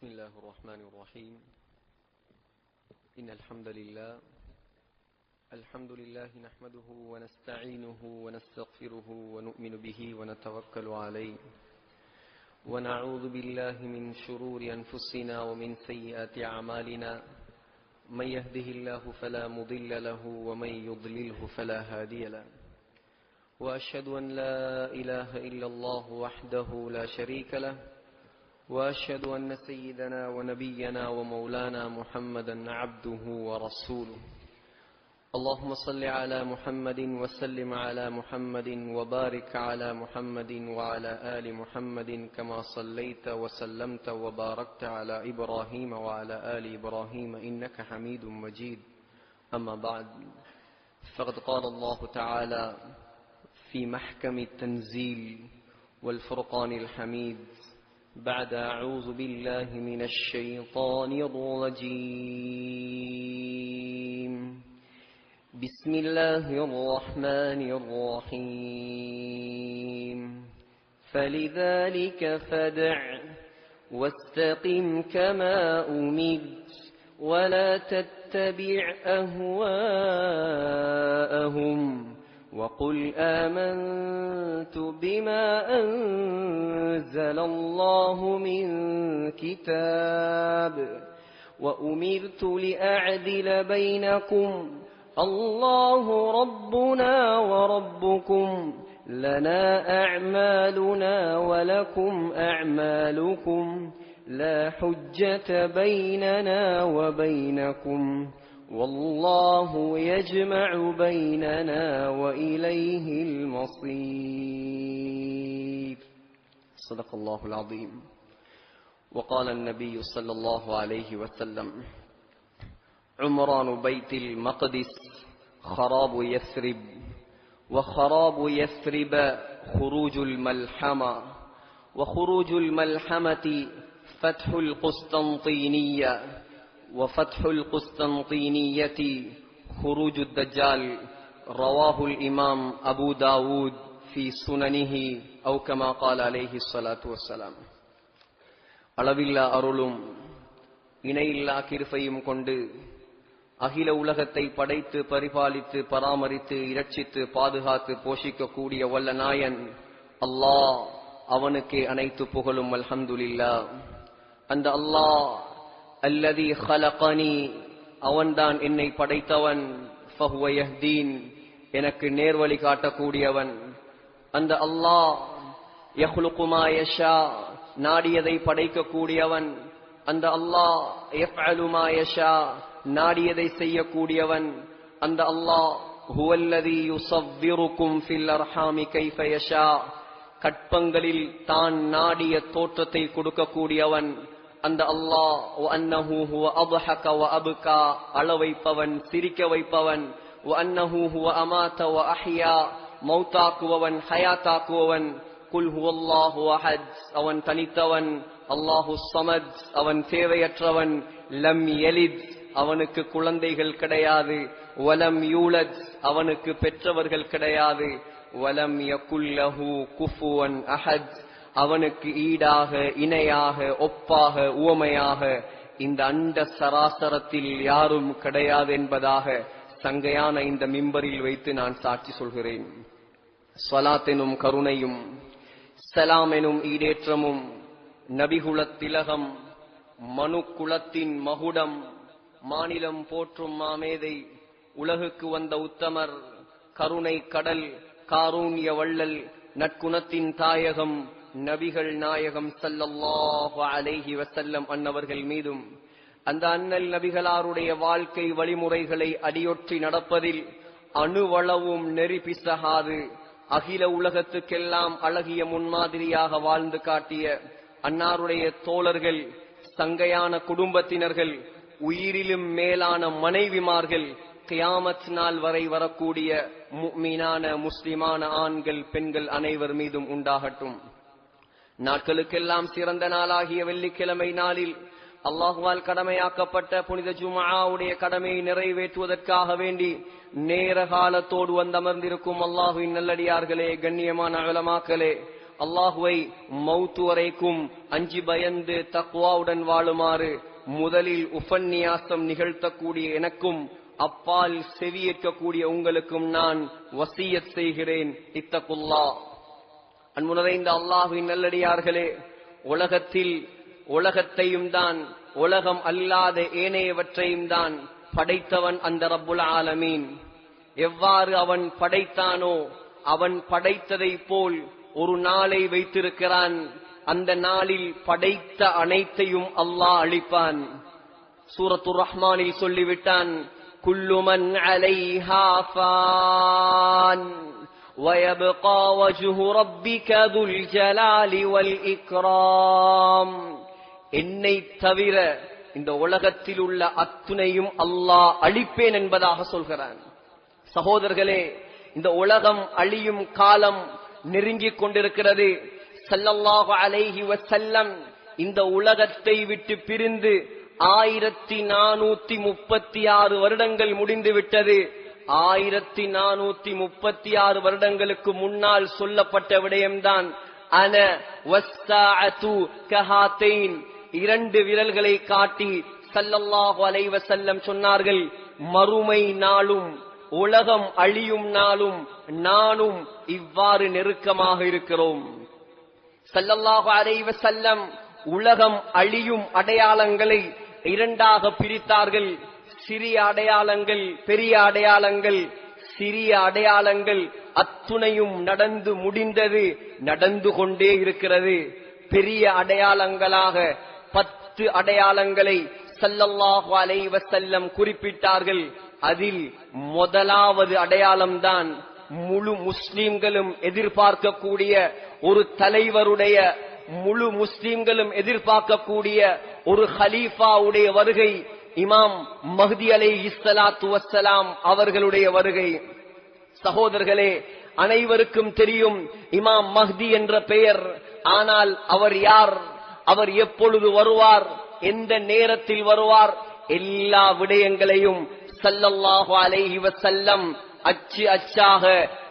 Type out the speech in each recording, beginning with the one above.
بسم الله الرحمن الرحيم. إن الحمد لله نحمده ونستعينه ونستغفره ونؤمن به ونتوكل عليه ونعوذ بالله من شرور أنفسنا ومن سيئات أعمالنا. من يهده الله فلا مضل له ومن يضلله فلا هادي له. وأشهد أن لا إله إلا الله وحده لا شريك له، وأشهد أن سيدنا ونبينا ومولانا محمدا عبده ورسوله. اللهم صل على محمد وسلم على محمد وبارك على محمد وعلى آل محمد كما صليت وسلمت وباركت على إبراهيم وعلى آل إبراهيم إنك حميد مجيد. أما بعد، فقد قال الله تعالى في محكم التنزيل والفرقان الحميد بعد أعوذ بالله من الشيطان الرجيم. بسم الله الرحمن الرحيم. فلذلك فادع واستقم كما أمرت ولا تتبع أهواءهم وقل آمنت بما أنزل الله من كتاب وأمرت لأعدل بينكم الله ربنا وربكم لنا أعمالنا ولكم أعمالكم لا حجة بيننا وبينكم والله يجمع بيننا وإليه المصير. صدق الله العظيم. وقال النبي صلى الله عليه وسلم: عمران بيت المقدس خراب يثرب، وخراب يثرب خروج الملحمة، وخروج الملحمة فتح القسطنطينية، وفتح القسطنطينية خروج الدجال. رواه الإمام أبو داود في سننه أو كما قال عليه الصلاة والسلام. அளவில்லா அருளும் இணையில்லா கிருபையும் கொண்டு அகில உலகத்தை படைத்து பரிபாலித்து பராமரித்து இரட்சித்து பாதுகாத்து போஷிக்க கூடிய வல்ல நாயன் அல்லாஹ், அவனுக்கே அனைத்து புகழும். அல்ஹம்துலில்லாஹ். அந்த அல்லாஹ் அல்லதி ஹலகனி, அவன்தான் என்னை படைத்தவன். ஃபஹுவ யஹ்தீன், எனக்கு நேர்வழி காட்டக்கூடியவன். அந்த அல்லாஹ் யஹ்லுகு மா யஷா, நாடியதை படைக்கக்கூடியவன். அந்த அல்லாஹ் யஃஅலு மா யஷா, நாடியதை செய்யக்கூடியவன். அந்த அல்லாஹ் ஹுவல்லதி யுஸவ்விருக்கும் ஃபில் அர்ஹாமி கைஃப யஷா, கற்பங்களில் தான் நாடிய தோற்றத்தை கொடுக்கக்கூடியவன். அந்த அல்லாஹ் வஅன்னஹு ஹுவ அத்ஹக வஅப்கா, அழ வைப்பவன் சிரிக்க வைப்பவன். வஅன்னஹு ஹுவ அமாத வஅஹ்யா, மௌத்தாக்குவவன் ஹயாத்தாக்குவவன். குல் ஹுவல்லாஹு அஹத், அவன் தனித்தவன். அல்லாஹு ஸமத், அவன் தேவையற்றவன். லம் யலித், அவனுக்கு குழந்தைகள் கிடையாது. வலம் யூலத், அவனுக்கு பெற்றவர்கள் கிடையாது. வலம் யகுல் லஹு குஃபுவன் அஹத், அவனுக்கு ஈடாக இணையாக ஒப்பாக உவமையாக இந்த அண்ட சராசரத்தில் யாரும் கிடையாது என்பதாக சங்கையான இந்த மிம்பரில் வைத்து நான் சாட்சி சொல்கிறேன். ஸலாத் எனும் கருணையும் ஸலாம் எனும் ஈடேற்றமும் நபிகுலத் திலகம், மனு குலத்தின் மகுடம், மாநிலம் போற்றும் மாமேதை, உலகுக்கு வந்த உத்தமர், கருணை கடல், காரூண்ய வள்ளல், நற்குணத்தின் தாயகம் நபிகள் நாயகம் ஸல்லல்லாஹு அலைஹி வஸல்லம் அன்னவர்கள் மீதும், அந்த அண்ணல் நபிகளாருடைய வாழ்க்கை வழிமுறைகளை அடியொற்றி நடப்பதில் அணுவளவும் நெறி பிசகாது அகில உலகத்துக்கெல்லாம் அழகிய முன்மாதிரியாக வாழ்ந்து காட்டிய அன்னாருடைய தோழர்கள், சங்கையான குடும்பத்தினர்கள், உயிரிலும் மேலான மனைவிமார்கள், கியாமத் நாள் வரை வரக்கூடிய முஃமினான முஸ்லிமான ஆண்கள் பெண்கள் அனைவர் மீதும் உண்டாகட்டும். நாட்களுக்கெல்லாம் சிறந்த நாளாகிய வெள்ளிக்கிழமை நாளில் அல்லாஹுவால் கடமையாக்கப்பட்ட புனித ஜும்ஆவுடைய கடமையை நிறைவேற்றுவதற்காக வேண்டி நேர காலத்தோடு வந்தமர்ந்திருக்கும் அல்லாஹுவின் நல்லடியார்களே, கண்ணியமான உலமாக்களே, அல்லாஹுவை மௌத்து வரைக்கும் அஞ்சி பயந்து தக்வாவுடன் வாழுமாறு முதலில் உபன்னியாசம் நிகழ்த்தக்கூடிய எனக்கும் அப்பால் செவியேற்கக்கூடிய உங்களுக்கும் நான் வசியத் செய்கிறேன். இத்தகுல்லாஹ். அன்பு நிறைந்த அல்லாஹ்வின் நல்லடியார்களே, உலகத்தையும் தான் உலகம் அல்லாத ஏனையவற்றையும் தான் படைத்தவன் அந்த ரப்புல் ஆலமீன். எவ்வாறு அவன் படைத்தானோ அவன் படைத்ததை போல் ஒரு நாளை வைத்திருக்கிறான். அந்த நாளில் படைத்த அனைத்தையும் அல்லாஹ் அழிப்பான். சூரத்துர் ரஹ்மானில் சொல்லிவிட்டான், குல்லு மன் அலைஹா ஃபான் வயப்கா வஜ்ஹு ரப்பிக துல் ஜலாலி வல் இக்ராம். என்னை தவிர இந்த உலகத்தில் உள்ள அத்துணையும் அல்லாஹ் அழிப்பேன் என்பதாக சொல்கிறான். சகோதரர்களே, இந்த உலகம் அழியும் காலம் நெருங்கிக் கொண்டிருக்கிறது. ஸல்லல்லாஹு அலைஹி வஸல்லம் இந்த உலகத்தை விட்டு பிரிந்து 1436 வருடங்கள் முடிந்து விட்டது. 1436 வருடங்களுக்கு முன்னால் சொல்லப்பட்ட விடயம்தான் அன வஸ்ஸாஅத்து கஹாத்தைன். 2 விரல்களை காட்டி ஸல்லல்லாஹு அலைஹி வஸல்லம் சொன்னார்கள், மறுமை நாளும் உலகம் அழியும் நாளும் நானும் இவ்வாறு நெருக்கமாக இருக்கிறோம். ஸல்லல்லாஹு அலைஹி வஸல்லம் உலகம் அழியும் அடையாளங்களை 2ஆக பிரித்தார்கள். சிறிய அடையாளங்கள், பெரிய அடையாளங்கள். சிறிய அடையாளங்கள் அத்துணையும் நடந்து முடிந்தது, நடந்து கொண்டே இருக்கிறது. பெரிய அடையாளங்களாக 10 அடையாளங்களை ஸல்லல்லாஹு அலைஹி வஸல்லம் குறிப்பிட்டார்கள். அதில் முதலாவது அடையாளம்தான் முழு முஸ்லிம்களும் எதிர்பார்க்கக்கூடிய ஒரு தலைவருடைய, முழு முஸ்லிம்களும் எதிர்பார்க்கக்கூடிய ஒரு ஹலீஃபாவுடைய வருகை, இமாம் மஹ்தி அலைஹிஸ்ஸலாத்து வஸ்ஸலாம் அவர்களுடைய வருகை. சகோதரர்களே, அனைவருக்கும் தெரியும் இமாம் மஹ்தி என்ற பெயர். ஆனால் அவர் யார், அவர் எப்பொழுது வருவார், எந்த நேரத்தில் வருவார், எல்லா விடயங்களையும் ஸல்லல்லாஹு அலைஹி வஸல்லம் அச்சு அச்சாக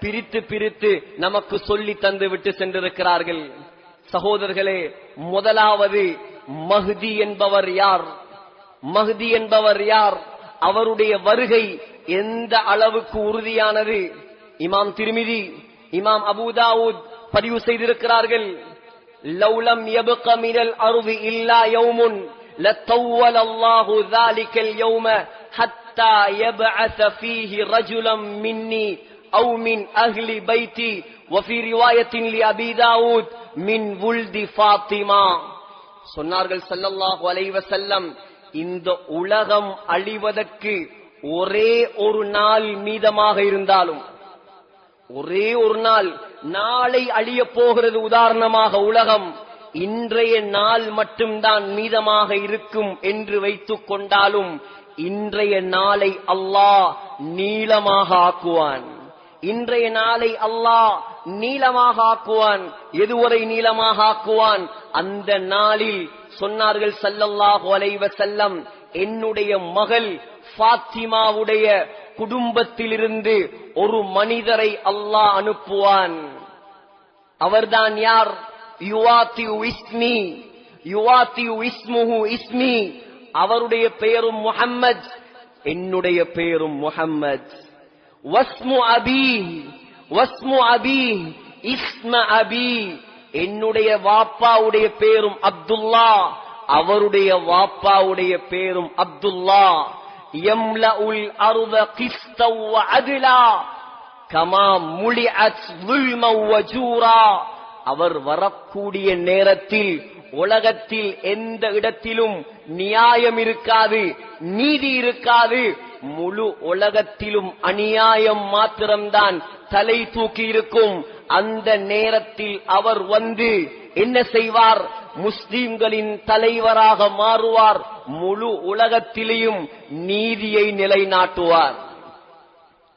பிரித்து பிரித்து நமக்கு சொல்லி தந்து விட்டு சென்றிருக்கிறார்கள். சகோதரர்களே, முதலாவது மஹ்தி என்பவர் யார்? மஹ்தி என்பவர் யார்? அவருடைய வருகை எந்த அளவுக்கு உறுதியானது? இமாம் திர்மிதி, இமாம் அபூ தாவூத் பதிவு செய்திருக்கிறார்கள். லவ்லம் யப்க மினல் அர்தி இல்லா யௌமுன் லத்தவ்வல அல்லாஹு ذلكல் யௌம ஹத்தா யப்அஸ ஃபீஹி ரஜுலம் மின்னி அவ் மின் அஹ்லி பைத்தி வஃபி ரிவாயத்தின் லி தாவூத் மின் வுல்தி ஃபாத்திமா. சொன்னார்கள் ஸல்லல்லாஹு அலைஹி வஸல்லம், இந்த உலகம் அழிவதற்கு ஒரே ஒரு நாள் மீதமாக இருந்தாலும், ஒரே ஒரு நாள், நாளை அழிய போகிறது. உதாரணமாக உலகம் இன்றைய நாள் மட்டும்தான் மீதமாக இருக்கும் என்று வைத்துக் கொண்டாலும், இன்றைய நாளை அல்லாஹ் நீளமாக ஆக்குவான். இன்றைய நாளை அல்லாஹ் நீளமாக ஆக்குவான். எதுவரை நீளமாக ஆக்குவான்? அந்த நாளில் சொன்னார்கள் ஸல்லல்லாஹு அலைஹி வஸல்லம், என்னுடைய மகள் ஃபாத்திமாவுடைய குடும்பத்திலிருந்து ஒரு மனிதரை அல்லாஹ் அனுப்புவான். அவர்தான் யார்? யுவாத்தியு இஸ்மி, யுவாத்தியு இஸ்முஹு இஸ்மி. அவருடைய பெயரும் முஹம்மத், என்னுடைய பெயரும் முஹம்மத். வஸ்மு அபி, வஸ்மு அபி இஸ்ம அபி. என்னுடைய வாப்பாவுடைய பேரும் அப்துல்லா, அவருடைய வாப்பாவுடைய பேரும் அப்துல்லா. யம்லஉல் அர்த கிஸ்தவ் வ அத்லா கமா முலிஅத் ظுல்மன் வ ஜூரா. அவர் வரக்கூடிய நேரத்தில் உலகத்தில் எந்த இடத்திலும் நியாயம் இருக்காது, நீதி இருக்காது. முழு உலகத்திலும் அநியாயம் மாத்திரம்தான் தலை தூக்கி இருக்கும். அந்த நேரத்தில் அவர் வந்து என்ன செய்வார்? முஸ்லிம்களின் தலைவராக மாறுவார். முழு உலகத்திலேயும் நீதியை நிலைநாட்டுவார்.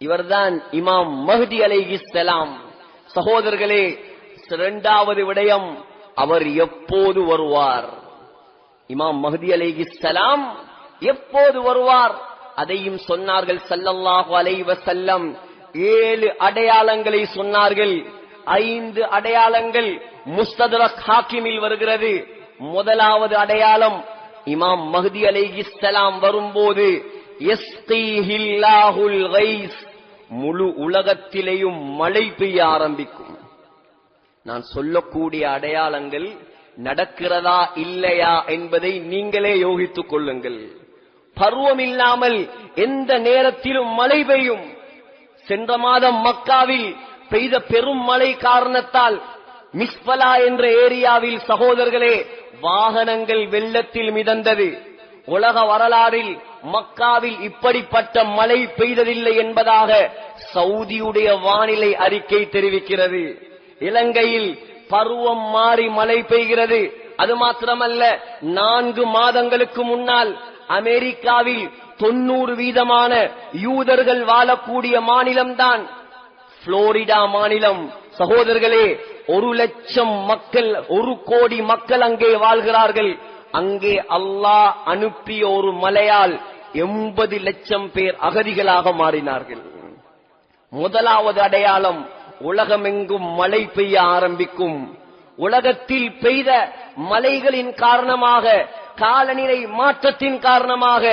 இவர்தான் இமாம் மஹ்தி அலைஹிஸ்ஸலாம். சகோதரர்களே, இரண்டாவது விடயம், அவர் எப்போது வருவார்? இமாம் மஹ்தி அலைஹிஸ்ஸலாம் எப்போது வருவார்? அதையும் சொன்னார்கள் ஸல்லல்லாஹு அலைஹி வஸல்லம். 7 அடையாளங்களை சொன்னார்கள். 5 அடையாளங்கள் முஸ்தத்ரக் ஹாக்கிமில் வருகிறது. முதலாவது அடையாளம், இமாம் மஹ்தி அலைஹிஸ்ஸலாம் வரும்போது யஸ்கீஹில்லாஹுல் கைஸ், முழு உலகத்திலேயும் மழை பெய்ய ஆரம்பிக்கும். நான் சொல்லக்கூடிய அடையாளங்கள் நடக்கிறதா இல்லையா என்பதை நீங்களே யோகித்துக் கொள்ளுங்கள். பருவம் இல்லாமல் எந்த நேரத்திலும் மழை பெய்யும். சென்ற மாதம் மக்காவில் பெய்த பெரும் மழை காரணத்தால் மிஸ்பலா என்ற ஏரியாவில் சகோதரர்களே வாகனங்கள் வெள்ளத்தில் மிதந்தது. உலக வரலாறில் மக்காவில் இப்படிப்பட்ட மழை பெய்ததில்லை என்பதாக சவுதியுடைய வானிலை அறிக்கை தெரிவிக்கிறது. இலங்கையில் பருவம் மாறி மழை பெய்கிறது. அது மாத்திரமல்ல, 4 மாதங்களுக்கு முன்னால் அமெரிக்காவில் 90% யூதர்கள் வாழக்கூடிய மாநிலம்தான் புளோரிடா மாநிலம். சகோதரர்களே, 1 லட்சம் மக்கள், 1 கோடி மக்கள் அங்கே வாழ்கிறார்கள். அங்கே அல்லாஹ் அனுப்பிய ஒரு மழையால் 80 லட்சம் பேர் அகதிகளாக மாறினார்கள். முதலாவது அடையாளம், உலகமெங்கும் மழை பெய்ய ஆரம்பிக்கும். உலகத்தில் பெய்த மழைகளின் காரணமாக, காலநிலை மாற்றத்தின் காரணமாக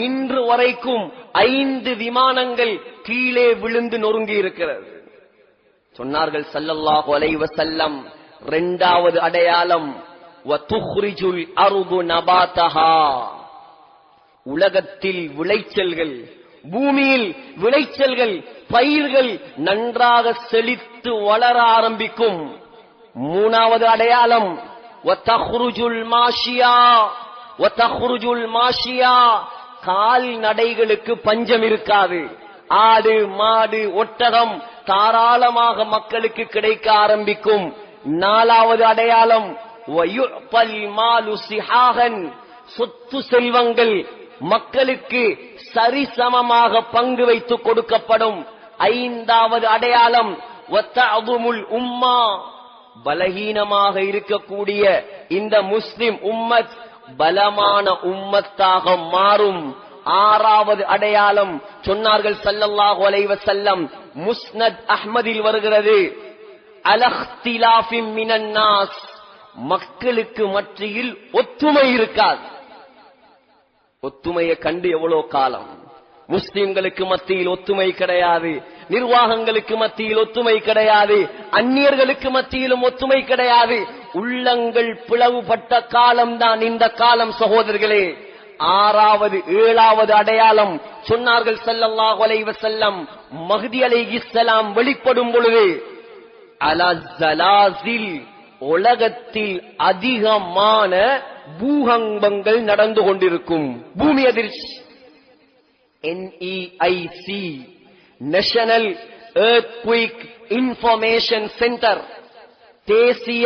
இன்று வரைக்கும் 5 விமானங்கள் கீழே விழுந்து நொறுங்கி இருக்கிறது. சொன்னார்கள் ஸல்லல்லாஹு அலைஹி வஸல்லம், இரண்டாவது அடையாளம் வதுக்ரிஜுல் அர்து நபாதஹா, உலகத்தில் விளைச்சல்கள், பூமியில் விளைச்சல்கள், பயிர்கள் நன்றாக செழித்து வளர ஆரம்பிக்கும். மூணாவது அடையாளம் வதக்ருஜுல் மாஷியா, வதக்ருஜுல் மாஷியா, கால்நடைகளுக்கு பஞ்சம் இருக்காது. ஆடு மாடு ஒட்டகம் தாராளமாக மக்களுக்கு கிடைக்க ஆரம்பிக்கும். நாலாவது அடையாளம் வயுபல் மாலு சிஹாகன், சொத்து செல்வங்கள் மக்களுக்கு சரிசமமாக பங்கு வைத்து கொடுக்கப்படும். ஐந்தாவது அடையாளம் வதஅதுமுல் உம்மா, பலகீனமாக இருக்கக்கூடிய இந்த முஸ்லிம் உம்மத் பலமான உம்மத்தாக மாறும். ஆறாவது அடையாளம் சொன்னார்கள் ஸல்லல்லாஹு அலைஹி வஸல்லம், முஸ்னத் அஹ்மதில் வருகிறது, அலக்திலாஃபின் மினன் நாஸ், மக்களுக்கு மத்தியில் ஒற்றுமை இருக்காது. ஒற்றுமையை கண்டு எவ்வளவு காலம்? முஸ்லிம்களுக்கு மத்தியில் ஒற்றுமை கிடையாது, நிர்வாகங்களுக்கு மத்தியில் ஒற்றுமை கிடையாது, அந்நியர்களுக்கு மத்தியிலும் ஒற்றுமை கிடையாது. உள்ளங்கள் பிளவுபட்ட காலம்தான் இந்த காலம் சகோதரர்களே. ஆறாவது ஏழாவது அடையாளம் சொன்னார்கள் ஸல்லல்லாஹு அலைஹி வஸல்லம், மஹ்தி அலைஹிஸ்ஸலாம் வெளிப்படும் பொழுது அலா ஸலாஸில், உலகத்தில் அதிகமான பூகம்பங்கள் நடந்து கொண்டிருக்கும். பூமி அதிர்ச்சி, NEIC, national earthquake information centre, தேசிய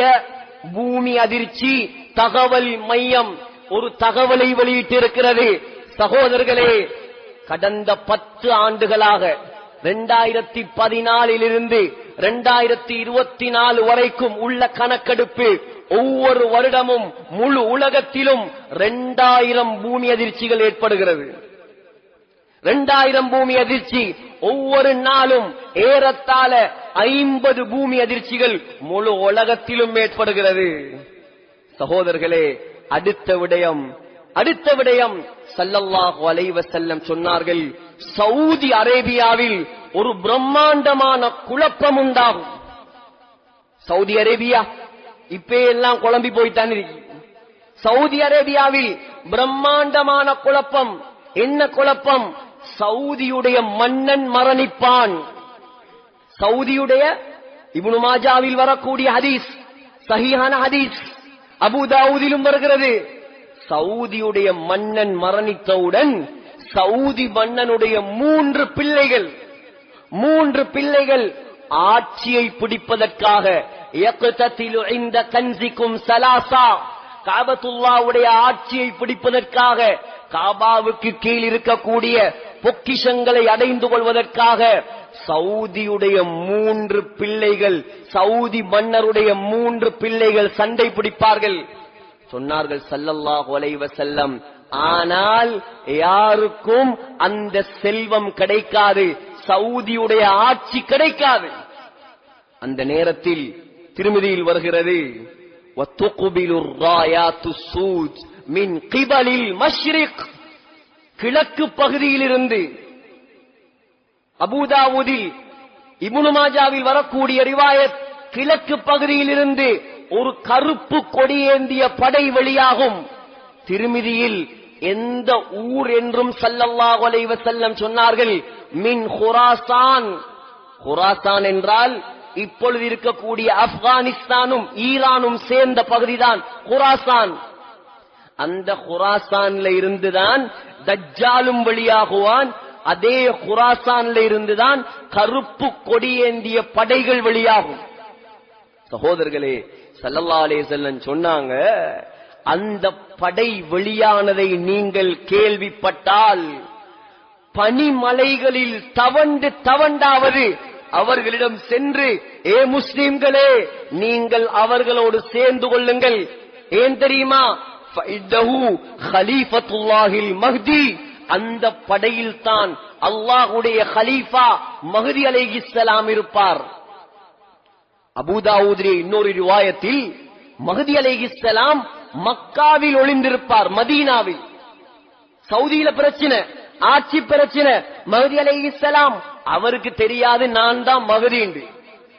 பூமி அதிர்ச்சி தகவல் மையம் ஒரு தகவலை வெளியிட்டிருக்கிறது. சகோதரர்களே, கடந்த 10 ஆண்டுகளாக 2014 இருந்து 2024 வரைக்கும் உள்ள கணக்கெடுப்பு, ஒவ்வொரு வருடமும் முழு உலகத்திலும் 2000 பூமி அதிர்ச்சிகள் ஏற்படுகிறது. 2000 பூமி அதிர்ச்சி, ஒவ்வொரு நாளும் ஏறத்தாழ 50 பூமி அதிர்ச்சிகள் முழு உலகத்திலும் ஏற்படுகிறது. சகோதரர்களே, அடுத்த விடயம் ஸல்லல்லாஹு அலைஹி வஸல்லம் சொன்னார்கள், சவுதி அரேபியாவில் ஒரு பிரம்மாண்டமான குழப்பம் உண்டாகும். சவுதி அரேபியா இப்ப எல்லாம் குழம்பி போய்த்தான் இருக்கு. சவுதி அரேபியாவில் பிரம்மாண்டமான குழப்பம். என்ன குழப்பம்? சவுதியுடைய மன்னன் மரணிப்பான். சவுதியுடைய இப்னு மாஜாவில் வரக்கூடிய ஹதீஸ், சஹீஹான ஹதீஸ், அபூதாவூதிலும் வருகிறது. சவுதியுடைய மன்னன் மரணித்தவுடன் சவுதி மன்னனுடைய 3 பிள்ளைகள் ஆட்சியை பிடிப்பதற்காக யக்ததிலு இன்த கன்சிக்கும் ஸலாஸா, காபத்துல்லாஹ்வுடைய ஆட்சியை பிடிப்பதற்காக, காபாவுக்கு கீழ் இருக்கக்கூடிய பொக்கிஷங்களை அடைந்து கொள்வதற்காக சவுதியுடைய 3 பிள்ளைகள், சவுதி மன்னருடைய 3 பிள்ளைகள் சண்டை பிடிப்பார்கள். சொன்னார்கள் ஸல்லல்லாஹு அலைஹி வஸல்லம், ஆனால் யாருக்கும் அந்த செல்வம் கிடைக்காது, சவுதியுடைய ஆட்சி கிடைக்காது. அந்த நேரத்தில் திருமிதியில் வருகிறது, வத்துக்பிலுர் ராயாத்து சூஜ் மின் கிபலில் மஷ்ரிக், கிழக்கு பகுதியிலிருந்து. அபூதாவூதில் இப்னு மாஜாவில் வரக்கூடிய ரிவாயத், கிழக்கு பகுதியிலிருந்து ஒரு கருப்பு கொடியேந்திய படை வெளியாகும். திருமிதியில் எந்த ஊர் என்றும் ஸல்லல்லாஹு அலைஹி வஸல்லம் சொன்னார்கள், மின் குராசான். குராசான் என்றால் இப்பொழுது இருக்கக்கூடிய ஆப்கானிஸ்தானும் ஈரானும் சேர்ந்த பகுதிதான் குராசான். அந்த குராசான்ல இருந்துதான் தஜ்ஜாலும் வெளியாகுவான். அதே குராசான்ல இருந்துதான் கருப்பு கொடியேந்திய படைகள் வெளியாகும். சகோதரர்களே, ஸல்லல்லாஹு அலைஹி வஸல்லம் சொன்னாங்க, அந்த படை வெளியானதை நீங்கள் கேள்விப்பட்டால் பனிமலைகளில் தவண்டாவது அவர்களிடம் சென்று, ஏ முஸ்லிம்களே, நீங்கள் அவர்களோடு சேர்ந்து கொள்ளுங்கள். ஏன் தெரியுமா? கலீஃபத்துல்லாஹில் மஹ்தி, அந்த படையில் தான் அல்லாஹ்வுடைய கலீஃபா மஹ்தி அலைஹிஸ்ஸலாம் இருப்பார். அபூதாவூதிலே இன்னொரு ரிவாயத்தில் மஹ்தி அலைஹிஸ்ஸலாம் மக்காவில் ஒளிந்திருப்பார், மதீனாவில். சவுதியில பிரச்சனை, ஆட்சி பிரச்சனை. மஹ்தி அலைஹிஸ்ஸலாம் அவருக்கு தெரியாது நான் தான் மஹ்தி என்று.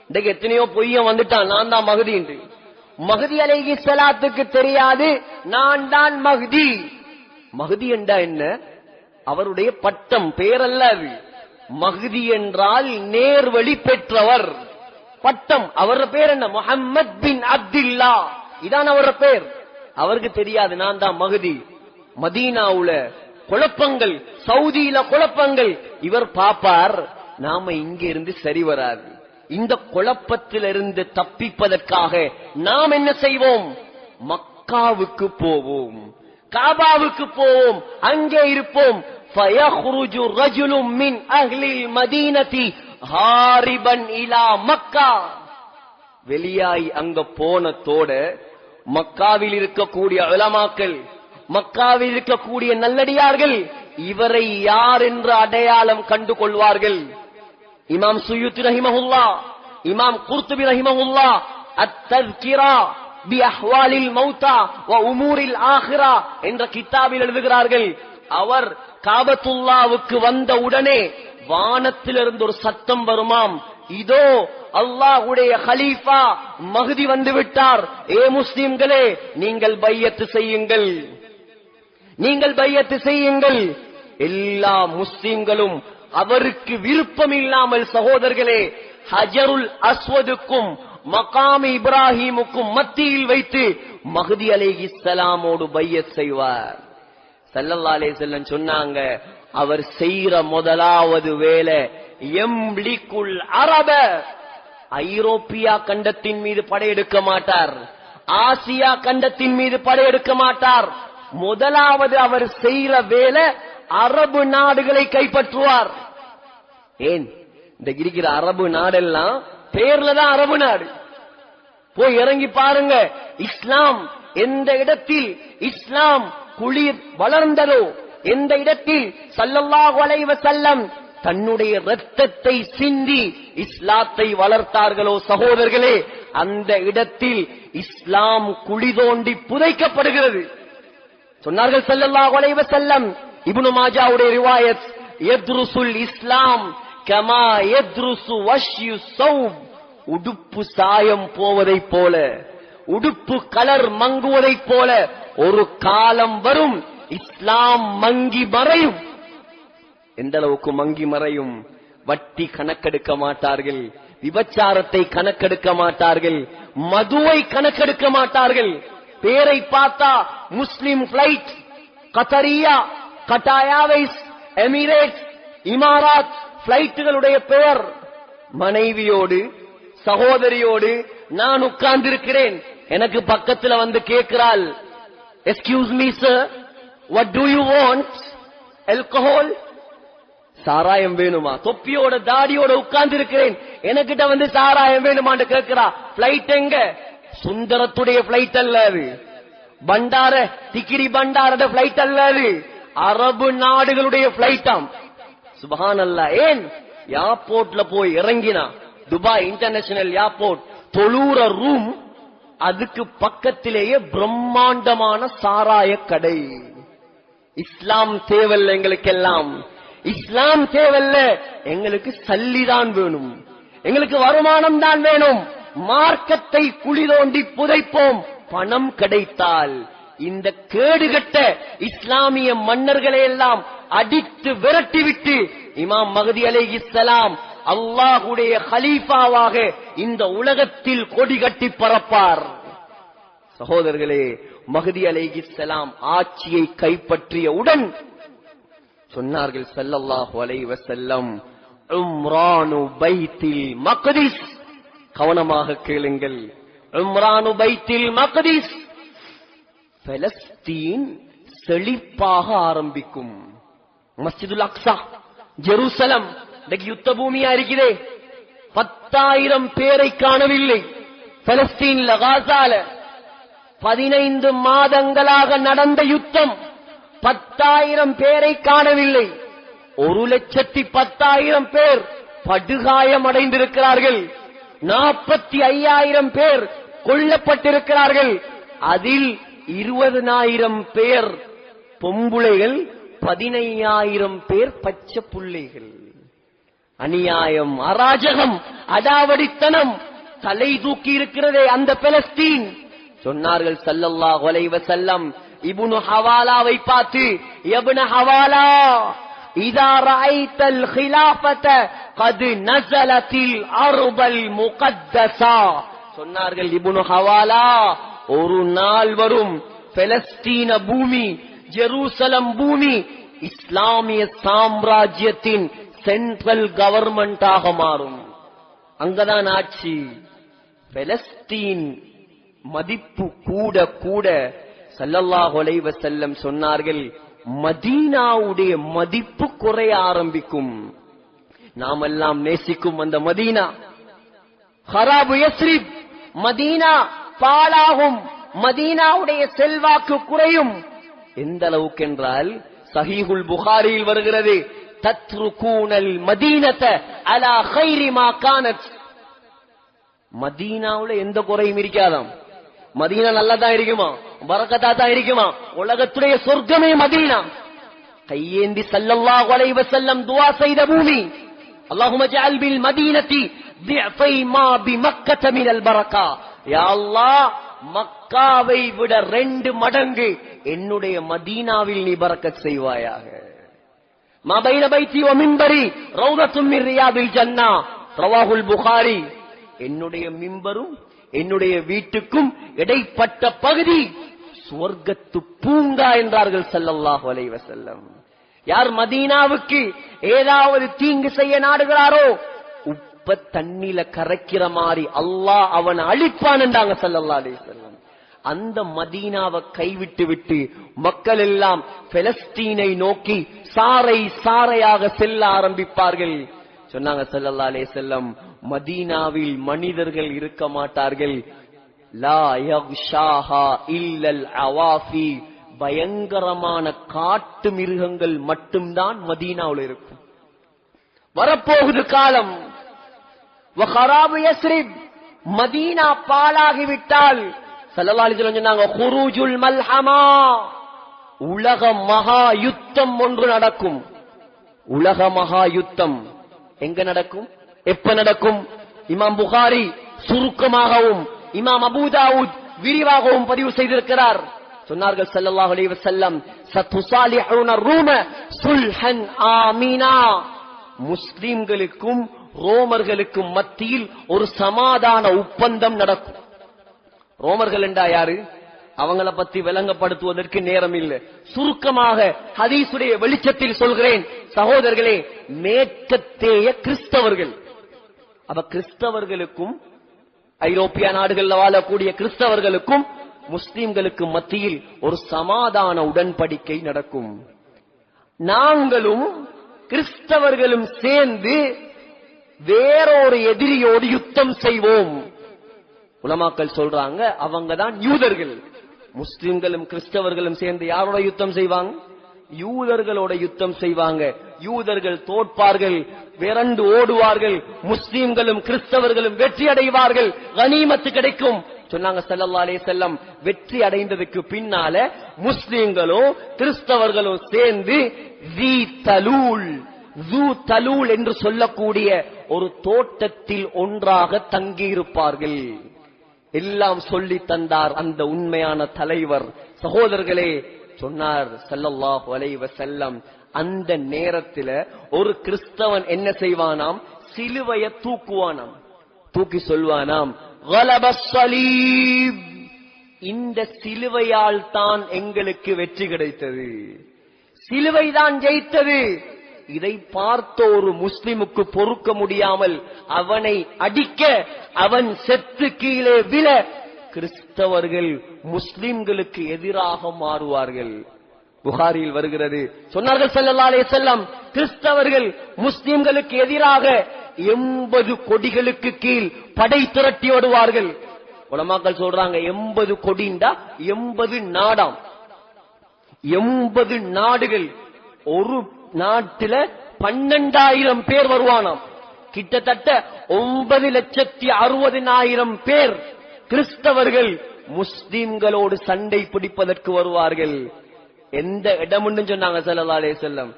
இன்றைக்கு எத்தனையோ பொய்யன் வந்துட்டான், நான் தான் மஹ்தி என்று. மஹ்தி அலைஹிஸ்ஸலாத்துக்கு தெரியாது நான் தான் மஹ்தி. மஹ்தி என்றா என்ன? அவருடைய பட்டம், பேரல்ல அது. மஹ்தி என்றால் நேர்வழி பெற்றவர், பட்டம். அவர பேர் என்ன? முஹம்மத் பின் அப்துல்லா, இதான் அவர பேர். அவருக்கு தெரியாது நான் தான் மஹ்தி. மதீனாவுல குழப்பங்கள், சவுதியில குழப்பங்கள். இவர் பாப்பார், நாம இங்க இருந்து சரி வராது. இந்த குழப்பத்திலிருந்து தப்பிப்பதற்காக நாம் என்ன செய்வோம்? மக்காவுக்கு போவோம், காபாவுக்கு போவோம், அங்கே இருப்போம். فَيَخْرُجُ رَجُلٌ مِّنْ أَهْلِ الْمَدِينَةِ هَارِبًا إِلَى مَكَّةَ. வெளியாய் அங்க போனதோட மக்காவில் இருக்கக்கூடிய உலமாக்கள், மக்காவில் இருக்கக்கூடிய நல்லடியார்கள் இவரை யார் என்று அடையாளம் கண்டு கொள்வார்கள். இமாம் சுயூத்தி ரஹிமஹுல்லா, இமாம் குர்துபி ரஹிமஹுல்லா அத்-தஸ்கிரா பி அஹ்வாலில் மௌதா வ உமூரில் ஆகிரா என்ற கிதாபில் எழுதுகிறார்கள். அவர் காபத்துல்லாவுக்கு வந்த உடனே வானத்திலிருந்து ஒரு சத்தம் வருமாம், இதோ அல்லாஹ்வுடைய கலீஃபா மஹ்தி வந்து விட்டார். ஏ முஸ்லிம்களே, நீங்கள் பையத்து செய்யுங்கள், நீங்கள் பையத்து செய்யுங்கள். எல்லா முஸ்லிம்களும் அவருக்கு விருப்பம் இல்லாமல், சகோதரர்களே, ஹஜருல் அஸ்வதுக்கும் மகாம் இப்ராஹிமுக்கும் மத்தியில் வைத்து மஹ்தி அலைஹிஸ்ஸலாமோடு பையத் செய்வார். ஸல்லல்லாஹு அலைஹி வஸல்லம் சொன்னாங்க, அவர் செய்யற முதலாவது வேலை யம்லிகுல் அரப, ஐரோப்பியா கண்டத்தின் மீது படையெடுக்க மாட்டார், ஆசியா கண்டத்தின் மீது படையெடுக்க மாட்டார். முதலாவது அவர் செய்யற வேலை அரபு நாடுகளை கைப்பற்றுவார். ஏன் இந்த இருக்கிற அரபு நாடெல்லாம் பேர்ல தான் அரபு நாடு. போய் இறங்கி பாருங்க, இஸ்லாம் எந்த இடத்தில் இஸ்லாம் குளிர் வளர்ந்ததோ, எந்த இடத்தில் ஸல்லல்லாஹு அலைஹி வஸல்லம் தன்னுடைய இரத்தத்தை சிந்தி இஸ்லாத்தை வளர்த்தார்களோ சகோதரர்களே, அந்த இடத்தில் இஸ்லாம் குழி தோண்டி புதைக்கப்படுகிறது. சொன்னார்கள் ஸல்லல்லாஹு அலைஹி வஸல்லம், இப்னு மாஜாவுடைய ரிவாயத், யத்ருசுல் இஸ்லாம் கமா யத்ருசு வஷ்யு ஸௌப், உடுப்பு சாயம் போவதைப் போல, உடுப்பு கலர் மங்குவதைப் போல ஒரு காலம் வரும், இஸ்லாம் மங்கி மறையும். எந்த அளவுக்கு மங்கி மறையும்? வட்டி கணக்கெடுக்க மாட்டார்கள், விபச்சாரத்தை கணக்கெடுக்க மாட்டார்கள், மதுவை கணக்கெடுக்க மாட்டார்கள். பேரை பார்த்தா முஸ்லிம் பிளைட், கத்தரியா, கட்டாயாவைஸ், எமிரேட்ஸ், இமாராத் பிளைட்டுகளுடைய பெயர். மனைவியோடு சகோதரியோடு நான் உட்கார்ந்திருக்கிறேன், எனக்கு பக்கத்துல வந்து கேட்கிறாள், excuse me sir, what do you want? Alcohol, சாராயம் வேணுமா? தொப்பியோட தாடியோட உட்கார்ந்து இருக்கிறேன், எனக்கிட்ட வந்து சாராயம் வேணுமான்னு கேட்கிறா. பிளைட் எங்க? சுந்தரத்துடைய பிளைட் அல்ல அது, பண்டார திக்கிரி பண்டாரோட பிளைட் அல்ல அது, அரபு நாடுகளுடைய பிளைட்டாம். சுப்ஹானல்லாஹ். ஏன்? ஏர்போர்ட்ல போய் இறங்கினா, துபாய் இன்டர்நேஷனல் ஏர்போர்ட், தொழுற ரூம், அதுக்கு பக்கத்திலேயே பிரம்மாண்டமான சாராய கடை. இஸ்லாம் தேவல்ல எங்களுக்கெல்லாம், இஸ்லாம் தேவல்ல, எங்களுக்கு சல்லிதான் வேணும், எங்களுக்கு வருமானம் தான் வேணும். மார்க்கத்தை குழி தோண்டி புதைப்போம், பணம் கிடைத்தால். இந்த கேடுகட்ட இஸ்லாமிய மன்னர்களை எல்லாம் அடித்து விரட்டிவிட்டு இமாம் மஹ்தி அலைஹிஸ்ஸலாம் அல்லாஹ்வுடைய கலீஃபாவாக இந்த உலகத்தில் கொடி கட்டி பறப்பார். சகோதரர்களே, மஹ்தி அலைஹிஸ்ஸலாம் ஆட்சியை கைப்பற்றியவுடன் சொன்னார்கள் ஸல்லல்லாஹு அலைஹி வஸல்லம், உம்ரானு பைத்தில் மக்திஸ். கவனமாக கேளுங்கள், உம்ரானு பைத்தில் மக்திஸ், பலஸ்தீன் செழிப்பாக ஆரம்பிக்கும். மஸ்ஜிதுல் அக்ஸா, ஜெருசலம் இன்னைக்கு யுத்த பூமியா இருக்கிறே. 10,000 பேரை காணவில்லை பலஸ்தீன்ல, காசால 15 மாதங்களாக நடந்த யுத்தம். 10,000 பேரை காணவில்லை. 1,10,000 பேர் படுகாயம் அடைந்திருக்கிறார்கள். 45,000 பேர் கொல்லப்பட்டிருக்கிறார்கள். அதில் 20,000 பேர் பொம்புளைகள், 15,000 பேர் பச்சை புள்ளைகள். அநியாயம், அராஜகம், அடாவடித்தனம் தலை தூக்கி இருக்கிறதே அந்த பலஸ்தீன். சொன்னார்கள் ஸல்லல்லாஹு அலைஹி வஸல்லம் இப்னு ஹவாலாவை பார்த்து, இப்னு ஹவாலா, இதா ரஅய்தல் খিলাফத கத் நஸலத்தில் அர்தல் முகத்தஸா. சொன்னார்கள், இப்னு ஹவாலா, ஒரு நாள் வரும் பலஸ்தீன பூமி, ஜெருசலம் பூமி இஸ்லாமிய சாம்ராஜ்யத்தின் சென்ட்ரல் கவர்மெண்டாக மாறும். அங்கதான் ஆட்சி. பலஸ்தீன் மதிப்பு கூட கூட ஸல்லல்லாஹு அலைஹி வஸல்லம் சொன்னார்கள், மதீனாவுடைய மதிப்பு குறைய ஆரம்பிக்கும். நாமெல்லாம் நேசிக்கும் அந்த மதீனா, ஹராபு யஸ்ரிப், மதீனா பாழாகும், மதீனாவுடைய செல்வாக்கு குறையும். எந்த அளவுக்கு என்றால், சஹீஹுல் புகாரியில் வருகிறது, தத்ருகூனல் மதீனத அலா கைரி மா கானத். மதீனாவுல எந்த குறையும் இருக்காதாம். மதீனா நல்லதான் இருக்குமா, பரக்கத்தா தான் இருக்குமா. உலகத்துடைய சொர்க்கமே மதீனா. கையேந்தி ஸல்லல்லாஹு அலைஹி வஸல்லம் துஆ செய்த பூமி. அல்லாஹும்ம ஜஅல் பில் மதீனதி திஃபை மா பி மக்கத மினல் பரக்கா. யா அல்லாஹ், மக்காவை விட 2 மடங்கு என்னுடைய மதீனாவில் நீ பரக்கத் செய்வாயாக. மா பைன பைத்தி வ மின்பரி ரௌதத்தும் மின் ரியாதில் ஜன்னா. ரவாஹுல் புகாரி. என்னுடைய மிம்பரும் என்னுடைய வீட்டுக்கும் இடைப்பட்ட பகுதி சுவர்க்கத்து பூங்கா என்றார்கள் ஸல்லல்லாஹு அலைஹி வஸல்லம். யார் மதீனாவுக்கு ஏதாவது தீங்கு செய்ய நாடுகிறாரோ, உப்ப தண்ணில கரைக்கிற மாதிரி அல்லாஹ் அவன் அழிப்பான் என்றாங்க ஸல்லல்லாஹு அலைஹி வஸல்லம். அந்த மதீனாவை கைவிட்டு விட்டு மக்கள் எல்லாம் பலஸ்தீனை நோக்கி சாறை சாறையாக செல்ல ஆரம்பிப்பார்கள். சொன்னாங்க ஸல்லல்லாஹு அலைஹி வஸல்லம், மதீனாவில் மனிதர்கள் இருக்க மாட்டார்கள். லா யக்ஷாஹா இல்லல் அவாஃபி. பயங்கரமான காட்டு மிருகங்கள் மட்டும்தான் மதீனாவில் இருக்கும். வரப்போகுது காலம். வஹராபு யஸ்ரிப், மதீனா பாழாகிவிட்டால் ஸல்லல்லாஹு அலைஹி வஸல்லம் சொன்னாங்க, குரூஜுல் மல்ஹமா, உலக மகா யுத்தம் ஒன்று நடக்கும். உலக மகா யுத்தம் எங்க நடக்கும், எப்ப நடக்கும்? இமாம் புகாரி சுருக்கமாகவும் இமாம் அபூ தாவூத் விரிவாகவும் பதிவு செய்திருக்கிறார். சொன்னார்கள் ஸல்லல்லாஹு அலைஹி வஸல்லம், சதுசாலிஹூன ரூம சுல்ஹன் ஆமீனா. முஸ்லிம்களுக்கும் ரோமர்களுக்கும் மத்தியில் ஒரு சமாதான ஒப்பந்தம் நடக்கும். ரோமர்கள் என்றா யாரு? அவங்கள பத்தி விளங்கப்படுத்துவதற்கு நேரம் இல்லை. சுருக்கமாக ஹதீஸுடைய வெளிச்சத்தில் சொல்கிறேன் சகோதரர்களே, மேற்கத்தேய கிறிஸ்தவர்கள். அவ கிறிஸ்தவர்களுக்கும் ஐரோப்பிய நாடுகளில் வாழக்கூடிய கிறிஸ்தவர்களுக்கும் முஸ்லிம்களுக்கு மத்தியில் ஒரு சமாதான உடன்படிக்கை நடக்கும். நாங்களும் கிறிஸ்தவர்களும் சேர்ந்து வேறொரு எதிரியோடு யுத்தம் செய்வோம். உலமாக்கள் சொல்றாங்க, அவங்கதான் யூதர்கள். முஸ்லிம்களும் கிறிஸ்தவர்களும் சேர்ந்து யாரோட யுத்தம் செய்வாங்க? யூதர்களோட யுத்தம் செய்வாங்க. யூதர்கள் தோற்பார்கள், விரண்டு ஓடுவார்கள். முஸ்லிம்களும் கிறிஸ்தவர்களும் வெற்றி அடைவார்கள், கனிமத்து கிடைக்கும் சொன்னாங்க ஸல்லல்லாஹு அலைஹி வஸல்லம். வெற்றி அடைந்ததுக்கு பின்னால முஸ்லிம்களும் கிறிஸ்தவர்களும் சேர்ந்து ஸூ தலூல் என்று சொல்லக்கூடிய ஒரு தோட்டத்தில் ஒன்றாக தங்கியிருப்பார்கள். எல்லாம் சொல்லி தந்தார் அந்த உண்மையான தலைவர். சகோதரர்களே, சொன்னார் ஸல்லல்லாஹு அலைஹி வஸல்லம், அந்த நேரத்துல ஒரு கிறிஸ்தவன் என்ன செய்வானாம்? சிலுவையை தூக்குவானாம். தூக்கி சொல்வானாம், கலபஸ் ஸலீப், இந்த சிலுவையால் தான் எங்களுக்கு வெற்றி கிடைத்தது, சிலுவைதான் ஜெயித்தது. இதை பார்த்த ஒரு முஸ்லிமுக்கு பொறுக்க முடியாமல் அவனை அடிக்க, அவன் செத்து கீழே விழ கிறிஸ்தவர்கள் முஸ்லிம்களுக்கு எதிராக மாறுவார்கள். புகாரியில் வருகிறது, சொன்னார்கள் ஸல்லல்லாஹு அலைஹி வஸல்லம், கிறிஸ்தவர்கள் முஸ்லிம்களுக்கு எதிராக 80 கொடிகளுக்கு கீழ் படை திரட்டி ஓடுவார்கள். உலமாக்கள் சொல்றாங்க 80 கொடிண்டா 80 நாடாம், 80 நாடுகள். ஒரு நாட்டில 12,000 பேர் வருவானாம். கிட்டத்தட்ட 9,60,000 பேர் கிறிஸ்தவர்கள் முஸ்லிம்களோடு சண்டை பிடிப்பதற்கு வருவார்கள். எந்த இடம் சொன்னாங்க ஸல்லல்லாஹு அலைஹி வஸல்லம்,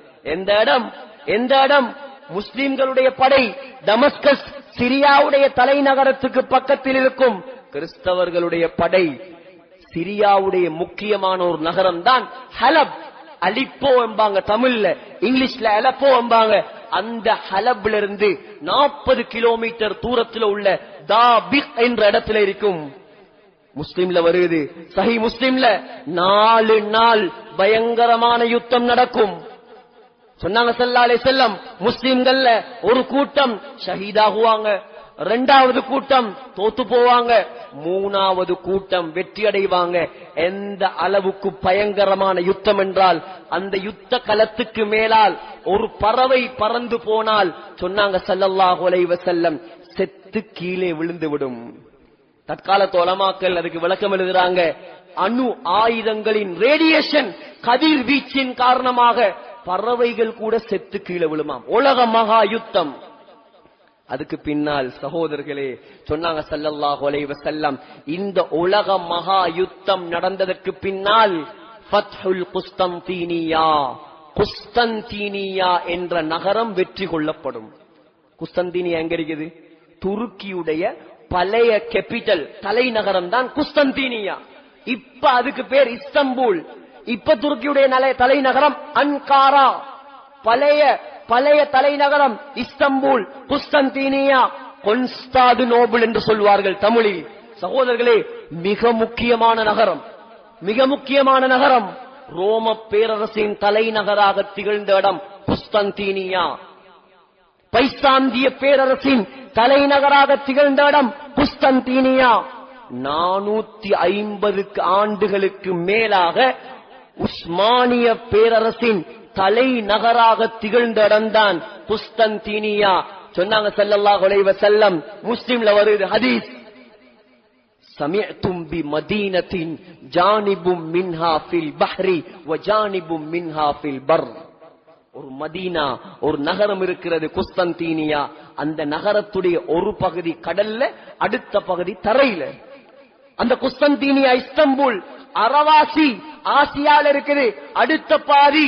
எந்த இடம்? முஸ்லிம்களுடைய படை டமஸ்கஸ், சிரியாவுடைய தலைநகரத்துக்கு பக்கத்தில் இருக்கும். கிறிஸ்தவர்களுடைய படை சிரியாவுடைய முக்கியமான ஒரு நகரம் தான் ஹலப். அலிப்போ என்பாங்க தமிழ்ல, இங்கிலீஷ்ல அலப்போ என்பாங்க. அந்த ஹலப்ல இருந்து 40 கிலோமீட்டர் தூரத்தில் உள்ள தாபிக் என்ற இடத்துல இருக்கும். முஸ்லிம்ல வருது, சஹீஹ் முஸ்லிம்ல 4 நாள் பயங்கரமான யுத்தம் நடக்கும். சொன்னாங்க ஸல்லல்லாஹு அலைஹி வஸல்லம், முஸ்லிம்கள்ல ஒரு கூட்டம் ஷஹீதாகுவாங்க, 2வது கூட்டம் தோத்து போவாங்க, 3வது கூட்டம் வெற்றி அடைவாங்க. எந்த அளவுக்கு பயங்கரமான யுத்தம் என்றால், அந்த யுத்த களத்துக்கு மேலால் ஒரு பறவை பறந்து போனால் சொன்னாங்க ஸல்லல்லாஹு அலைஹி வஸல்லம், செத்து கீழே விழுந்து விடும். தற்காலத்து உலமாக்கள் அதுக்கு விளக்கம் எழுதுறாங்க, அணு ஆயுதங்களின் ரேடியேஷன், கதிர்வீச்சின் காரணமாக பறவைகள் கூட செத்து கீழே விழுமாம். உலக மகா யுத்தம். அதுக்கு பின்னால் சகோதரர்களே, சொன்னாங்க ஸல்லல்லாஹு அலைஹி வஸல்லம், இந்த உலக மகா யுத்தம் நடந்ததற்கு பின்னால் ஃபத்ஹுல் குஸ்தந்தீனியா, குஸ்தந்தீனியா என்ற நகரம் வெற்றி கொள்ளப்படும். குஸ்தந்தீனியா எங்க இருக்குது? துருக்கியுடைய பழைய கேபிட்டல், தலைநகரம் தான் குஸ்தந்தீனியா. இப்ப அதுக்கு பேர் இஸ்தம்பூல். இப்ப துருக்கியுடைய தலைநகரம் அன்காரா. பழைய தலைநகரம் இஸ்தம்பூல், குஸ்தந்தீனியா, கொன்ஸ்டாந்தினோபிள் என்று சொல்வார்கள் தமிழில். சகோதரர்களே, மிக முக்கியமான நகரம், ரோம பேரரசின் தலைநகராக திகழ்ந்த இடம் குஸ்தந்தீனியா. பைசாந்திய பேரரசின் தலைநகராக திகழ்ந்த இடம் குஸ்தந்தீனியா. 450 ஆண்டுகளுக்கு மேலாக உஸ்மானிய பேரரசின் தலைநகராக திகழ்ந்த இடம்தான் குஸ்தந்தீனியா. சொன்னாங்க ஸல்லல்லாஹு அலைஹி வஸல்லம், முஸ்லிம்ல வருது ஹதீஸ், சமிஅதும் பி மதீனத்தின் ஜானிபும் மின்ஹா ஃபில் பஹ்ரி வ ஜானிபும் மின்ஹா ஃபில் பர். ஒரு மதீனா, ஒரு நகரம் இருக்கிறது குஸ்தந்தீனியா. அந்த நகரத்துடைய ஒரு பகுதி கடல்ல, அடுத்த பகுதி தரையில. அந்த குஸ்தந்தீனியா, இஸ்தம்பூல் அரவாசி ஆசியால இருக்குது, அடுத்த பாதி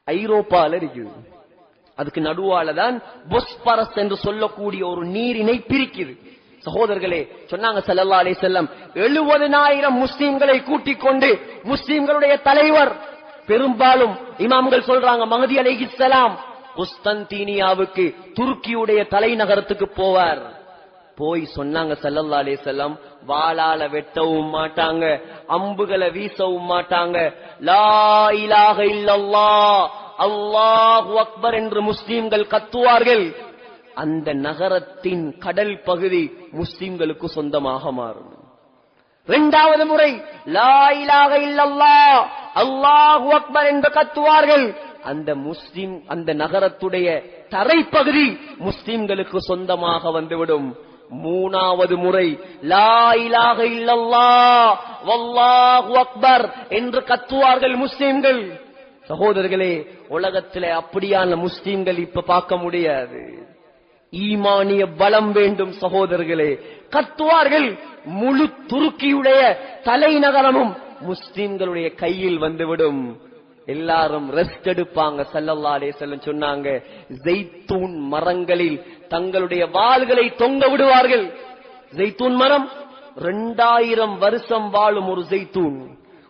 ஐரோப்பால இருக்குது. அதுக்கு நடுவால தான் பொஸ்பரஸ் என்று சொல்லக்கூடிய ஒரு நீரினை பிரிக்குது. சகோதரர்களே, சொன்னாங்க ஸல்லல்லாஹு அலைஹி வஸல்லம், 70,000 முஸ்லிம்களை கூட்டிக் கொண்டு முஸ்லிம்களுடைய தலைவர், பெரும்பாலும் இமாம்கள் சொல்றாங்க மஹதி அலைஹிஸ்ஸலாம், குஸ்தந்தீனியாவுக்கு துருக்கியுடைய தலைநகரத்துக்கு போவார். போய் சொன்னாங்க ஸல்லல்லாஹு அலைஹி வஸல்லம், வாளால வெட்டவும் மாட்டாங்க, அம்புகளை வீசவும் மாட்டாங்க, லா இலாஹ இல்லல்லாஹ் அல்லாஹு அக்பர் என்று முஸ்லிம்கள் கத்துவார்கள். அந்த நகரத்தின் கடல் பகுதி முஸ்லிம்களுக்கு சொந்தமாக மாறும். 2வது முறை லா இலாஹ இல்லல்லாஹ் அல்லாஹு அக்பர் என்று கத்துவார்கள். அந்த நகரத்துடைய தரைப்பகுதி முஸ்லிம்களுக்கு சொந்தமாக வந்துவிடும். மூணாவது முறை லா இலாஹ இல்லல்லாஹ் வல்லாஹு அக்பர் என்று கத்துவார்கள் முஸ்லிம்கள். சகோதரர்களே, உலகத்திலே அப்படியான முஸ்லிம்கள் இப்ப பார்க்க முடியாது. ஈமானிய பலம் வேண்டும் சகோதரர்களே. கத்துவார்கள். முழு துருக்கியுடைய தலைநகரமும் முஸ்லிம்களுடைய கையில் வந்துவிடும். எல்லாரும் ரெஸ்ட் எடுப்பாங்க. ஸல்லல்லாஹு அலைஹி வஸல்லம் சொன்னாங்க, ஜெய்தூன் மரங்களில் தங்களுடைய வாள்களை தொங்க விடுவார்கள். ஜெய்தூன் மரம் 2000 வருஷம் வாழும் ஒரு ஜெய்தூன்.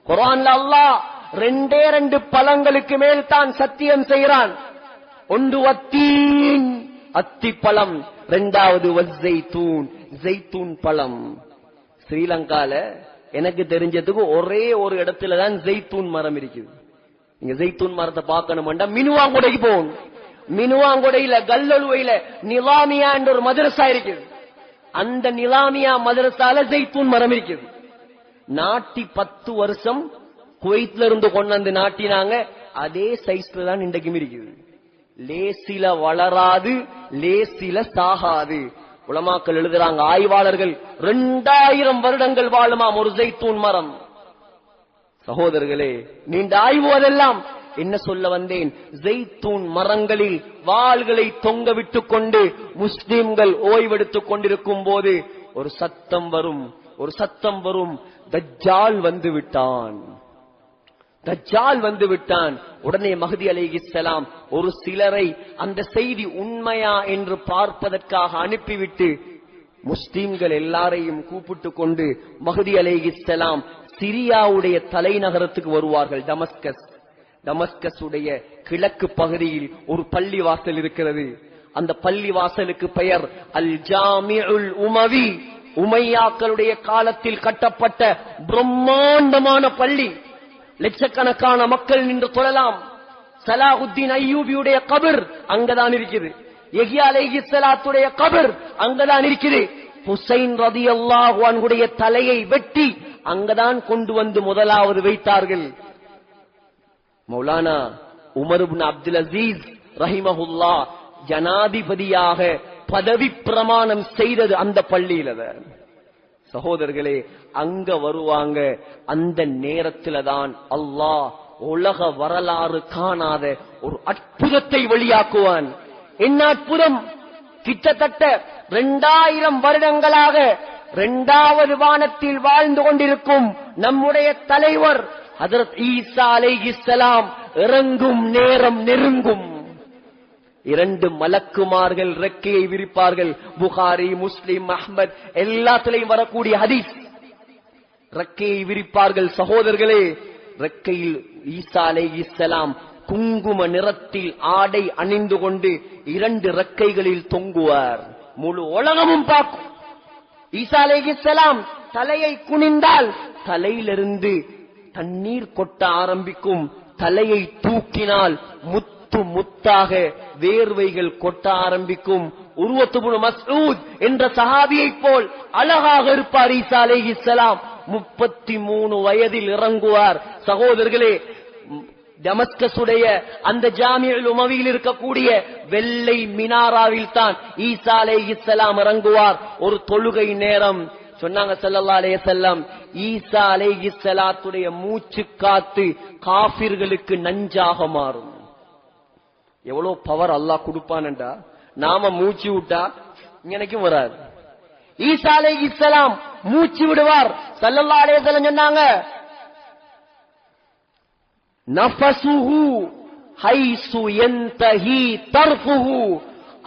குர்ஆன்ல அல்லாஹ் 2 பழங்களுக்கு மேல் தான் சத்தியம் செய்கிறான். ஒன்று வத்தீன், அத்தி பழம், இரண்டாவது வஸ்ஸைத்தூன், ஜெய்தூன் பழம். ஸ்ரீலங்கால எனக்கு தெரிஞ்சதுக்கு ஒரே ஒரு இடத்துல தான் ஜெய்தூன் மரம் இருக்குது. நீங்க ஜெய்தூன் மரத்தை பார்க்கணும்டா மினுவாங்குடைக்கு போகணும். மினுவாங்குடையில கல்லலுவையில நிலாமியா என்ற ஒரு மதரசா இருக்குது. அந்த நிலாமியா மதரசால ஜெய்தூன் மரம் இருக்குது. நாட்டி 10 வருஷம் குவைத்ல இருந்து கொண்டு வந்து நாட்டினாங்க. அதே சைஸ்ல தான் இன்றைக்கும் இருக்குது. லேசில வளராது, லேசில சாகாது. உலமாக்கள் எழுதுறாங்க, ஆய்வாளர்கள் 2000 வருடங்கள் வாழுமாம் ஒரு ஜெய்தூன் மரம். சகோதரர்களே, நீண்ட ஆய்வு. அதெல்லாம் என்ன சொல்ல வந்தேன், ஜெய்தூன் மரங்களில் வாள்களை தொங்க விட்டுக் கொண்டு முஸ்லிம்கள் ஓய்வெடுத்துக் கொண்டிருக்கும் போது ஒரு சத்தம் வரும், ஒரு சத்தம் வரும், தஜ்ஜால் வந்து விட்டான், தஜ்ஜால் வந்து விட்டான். உடனே மஹ்தி அலைஹிஸ்ஸலாம் ஒரு சிலரை அந்த செய்தி உண்மையா என்று பார்ப்பதற்காக அனுப்பிவிட்டு முஸ்லிம்கள் எல்லாரையும் கூப்பிட்டு கொண்டு மஹ்தி அலைஹிஸ்ஸலாம் சிரியாவுடைய தலைநகரத்துக்கு வருவார்கள், டமஸ்கஸ். டமஸ்கஸுடைய கிழக்கு பகுதியில் ஒரு பள்ளிவாசல் இருக்கிறது. அந்த பள்ளிவாசலுக்கு பெயர் அல் ஜாமிஉல் உமவி. உமையாக்களுடைய காலத்தில் கட்டப்பட்ட பிரம்மாண்டமான பள்ளி. லட்சக்கணக்கான மக்கள் நின்று தொழலாம். சலாஹுத்தீன் அய்யூபியுடைய கபர் அங்கதான் இருக்குது. யஹ்யா அலைஹிஸ்ஸலாத்துடைய கபர் அங்கதான் இருக்குது. ஹுசைன் ரலியல்லாஹு அன்ஹுடைய தலையை வெட்டி அங்கதான் கொண்டு வந்து முதலாவது வைத்தார்கள். மௌலானா உமர் இப்னு அப்துல் அசீஸ் ரஹிமஹுல்லாஹ் ஜனாதிபதியாக பதவி பிரமாணம் செய்தது அந்த பள்ளியில. சகோதரர்களே, அங்க வருவாங்க. அந்த நேரத்தில தான் அல்லாஹ் உலக வரலாறு காணாத ஒரு அற்புதத்தை வெளியாக்குவான். என்ன அற்புதம்? கிட்டத்தட்ட 2000 வருடங்களாக 2வது வானத்தில் வாழ்ந்து கொண்டிருக்கும் நம்முடைய தலைவர் ஹஜ்ரத் ஈசா அலைஹிஸ்ஸலாம் இறங்கும் நேரம் நெருங்கும். 2 மலக்குமார்கள் ரெக்கையை விரிப்பார்கள். புகாரி, முஸ்லிம், அஹ்மத் எல்லாத்திலையும் வரக்கூடிய ஹதீஸ். ரெக்கையை விரிப்பார்கள். சகோதரர்களே, ரெக்கையில் ஈசா அலைஹிஸ்ஸலாம் குங்கும நிறத்தில் ஆடை அணிந்து கொண்டு 2 ரெக்கைகளில் தொங்குவார். முழு உலகமும் பார்க்கும். ஈசா அலைஹிஸ்ஸலாம் தலையை குனிந்தால் தலையிலிருந்து தண்ணீர் கொட்ட ஆரம்பிக்கும். தலையை தூக்கினால் முத்து முத்தாக வேர்வைகள் கொட்ட ஆரம்பிக்கும். உர்வத் இப்னு மஸ்ஊத் என்ற சஹாபியை போல் அழகாக இருப்பார் ஈசா அலைஹிஸ்ஸலாம். 33 வயதில் இறங்குவார். சகோதரர்களே, டமஸ்கஸுடைய அந்த ஜாமிஉல் உமவியில் இருக்கக்கூடிய வெள்ளை மினாராவில் தான் ஈசா அலைஹிஸ்ஸலாம் இறங்குவார். ஒரு தொழுகை நேரம் சொன்னாங்க ஸல்லல்லாஹு அலைஹி வஸல்லம், ஈசா அலைஹிஸ்ஸலாத்துடைய மூச்சு காத்து காஃபிர்களுக்கு நஞ்சாக மாறும். எவ்வளவு பவர் அல்லாஹ் கொடுப்பான்டா. நாம மூச்சு விட்டா எனக்கும் வராது. ஈசா அலைஹிஸ்ஸலாம் மூச்சு விடுவார். ஸல்லல்லாஹு அலைஹி வஸல்லம் சொன்னாங்க, நஃபஸுஹு ஹைசு யன்தஹி தர்ஃபுஹு.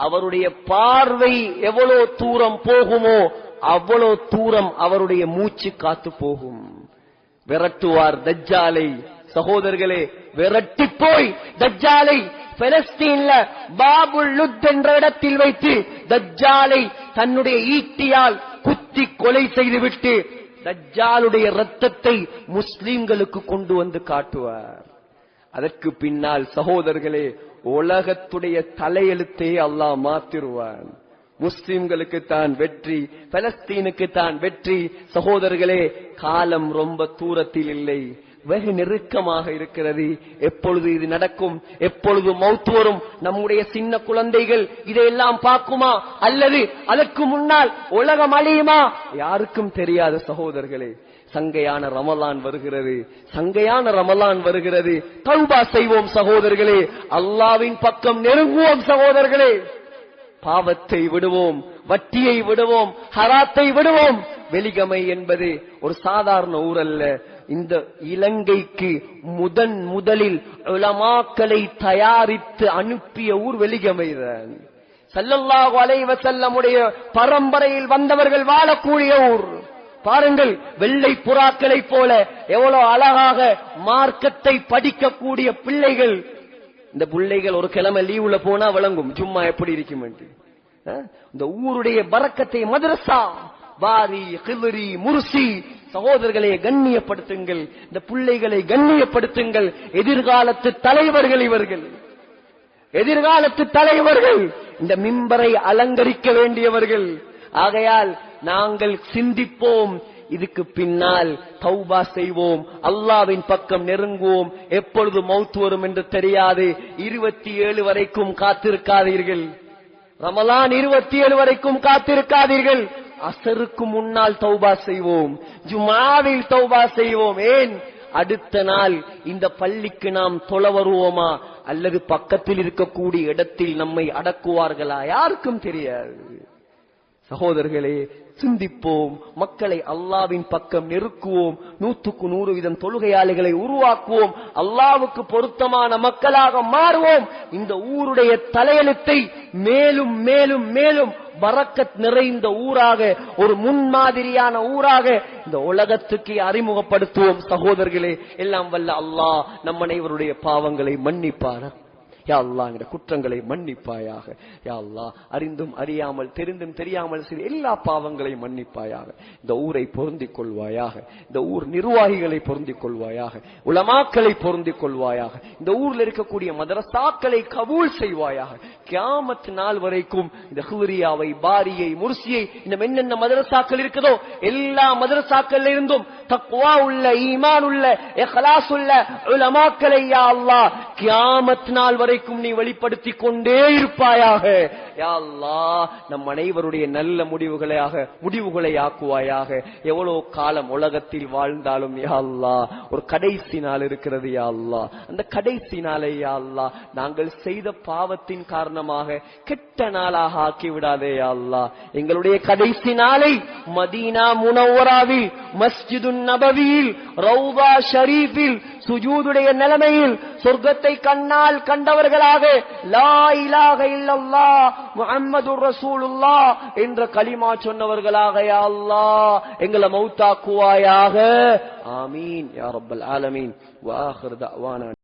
அவருடைய பார்வை எவ்வளவு தூரம் போகுமோ அவ்வளவு தூரம் அவருடைய மூச்சு காத்து போகும். விரட்டுவார் தஜ்ஜாலை. சகோதரர்களே, விரட்டி போய் தஜ்ஜாலை பலஸ்தீன்ல பாபுல் லுத் என்ற இடத்தில் வைத்து தஜ்ஜாலை தன்னுடைய ஈட்டியால் குத்தி கொலை செய்துவிட்டு தஜ்ஜாலுடைய ரத்தத்தை முஸ்லிம்களுக்கு கொண்டு வந்து காட்டுவார். அதற்கு பின்னால் சகோதரர்களே, உலகத்துடைய தலையெழுத்தை அல்லாஹ் மாத்திருவான். முஸ்லிம்களுக்கு தான் வெற்றி, பலஸ்தீனுக்கு தான் வெற்றி. சகோதரர்களே, காலம் ரொம்ப தூரத்தில் இல்லை. வெகு நெருக்கமாக இருக்கிறது. எப்பொழுது இது நடக்கும், எப்பொழுது மௌத் வரும், நம்முடைய சின்ன குழந்தைகள் இதையெல்லாம் பார்க்குமா அல்லது அதற்கு முன்னால் உலகம் அழியுமா, யாருக்கும் தெரியாது சகோதரர்களே. சங்கையான ரமலான் வருகிறது, சங்கையான ரமலான் வருகிறது. தௌபா செய்வோம் சகோதரர்களே, அல்லாஹ்வின் பக்கம் நெருங்குவோம் சகோதரர்களே. பாவத்தை விடுவோம், வட்டியை விடுவோம், ஹராத்தை விடுவோம். வெலிகமை என்பது ஒரு சாதாரண ஊர் அல்ல. இந்த இலங்கைக்கு முதலில் உலமாக்களை தயாரித்து அனுப்பிய ஊர் வெலிகமைதான். ஸல்லல்லாஹு அலைஹி வஸல்லமுடைய பரம்பரையில் வந்தவர்கள் வாழக்கூடிய ஊர். பாருங்கள், வெள்ளை புறாக்களை போல எவ்வளவு அழகாக மார்க்கத்தை படிக்கக்கூடிய பிள்ளைகள். இந்த பிள்ளைகள் ஒரு கிழமை லீவுல போனா விளங்கும் ஜும்மா எப்படி இருக்கும் என்று. இந்த ஊருடைய பரக்கத்தை மதரசா வாரி கிவரி முர்சி. சகோதரர்களை கண்ணியப்படுத்துங்கள், இந்த பிள்ளைகளை கண்ணியப்படுத்துங்கள். எதிர்காலத்து தலைவர்கள் இவர்கள், எதிர்காலத்து தலைவர்கள், இந்த மிம்பரை அலங்கரிக்க வேண்டியவர்கள். ஆகையால் நாங்கள் சிந்திப்போம், இதுக்கு பின்னால் தௌபா செய்வோம், அல்லாஹ்வின் பக்கம் நெருங்குவோம். எப்பொழுது மௌத் வரும் என்று தெரியாது. 27 வரைக்கும் காத்திருக்காதீர்கள். ரமலான் 27 வரைக்கும் காத்திருக்காதீர்கள். அசருக்கு முன்னால் தௌபா செய்வோம், ஜுமாவில் தௌபா செய்வோம். ஏன், அடுத்த நாள் இந்த பள்ளிக்கு நாம் தொழ வருவோமா அல்லது பக்கத்தில் இருக்கக்கூடிய இடத்தில் நம்மை அடக்குவார்களா, யாருக்கும் தெரியாது. சகோதரர்களே, சிந்திப்போம், மக்களை அல்லாஹ்வின் பக்கம் நெருக்குவோம். 100க்கு 100% தொழுகையாளிகளை உருவாக்குவோம். அல்லாஹ்வுக்கு பொருத்தமான மக்களாக மாறுவோம். இந்த ஊருடைய தலையெழுத்தை மேலும் மேலும் மேலும் பரக்கத் நிறைந்த ஊராக, ஒரு முன்மாதிரியான ஊராக இந்த உலகத்துக்கு அறிமுகப்படுத்துவோம். சகோதரர்களே, எல்லாம் வல்ல அல்லாஹ் நம் அனைவருடைய பாவங்களை மன்னிப்பார். யா அல்லாஹ் என்ற குற்றங்களை மன்னிப்பாயாக. யா அல்லாஹ் அறிந்தும் அறியாமல் தெரிந்தும் தெரியாமல் செய்த எல்லா பாவங்களையும் மன்னிப்பாயாக. இந்த ஊரை பொருந்திக் கொள்வாயாக, இந்த ஊர் நிர்வாகிகளை பொருந்திக் கொள்வாயாக, உலமாக்களை பொருந்திக் கொள்வாயாக. இந்த ஊர்ல இருக்கக்கூடிய மதரசாக்களை கபூல் செய்வாயாக. கியாமத் நாள் வரைக்கும் இந்த ஹுரியாவை, பாரியை, முர்சியை, இன்னும் என்னென்ன மதரசாக்கள் இருக்குதோ எல்லா மதரசாக்கள் இருந்தும் தக்வா உள்ள, ஈமான் உள்ள, இக்லாஸ் உள்ள உலமாக்களை யா அல்லாஹ் கியாமத் நாள் வரை நீ வெளிப்படுத்திக் கொண்டே இருப்பாயாக. யா அல்லாஹ் நம் அனைவருடைய நல்ல முடிவுகளை ஆக்குவாயாக. எவ்வளவு காலம் உலகத்தில் வாழ்ந்தாலும் யா அல்லாஹ் ஒரு கடைசி நாள் இருக்கிறது. யா அல்லாஹ் அந்த கடைசி நாளை யா அல்லாஹ் நாங்கள் செய்த பாவத்தின் காரணமாக கெட்ட நாளாக ஆக்கி விடாதே. யா அல்லாஹ் எங்களுடைய கடைசி நாளை மதீனா முனவ்வராவில், மஸ்ஜிதுன் நபவியில், ரௌதா ஷரீஃபில் சுஜூதுடைய நிலைமையில் சொர்க்கத்தை கண்ணால் கண்டவர்களாக, லா இலாஹ இல்லல்லாஹ் முஹம்மதுர் ரசூலுல்லாஹ் என்ற கலிமா சொன்னவர்களாக யா அல்லாஹ் எங்களை மௌத்தாக்குவாயாக. ஆமீன் யா ரப்பல் ஆலமீன். வ ஆகிர் தஅவானா.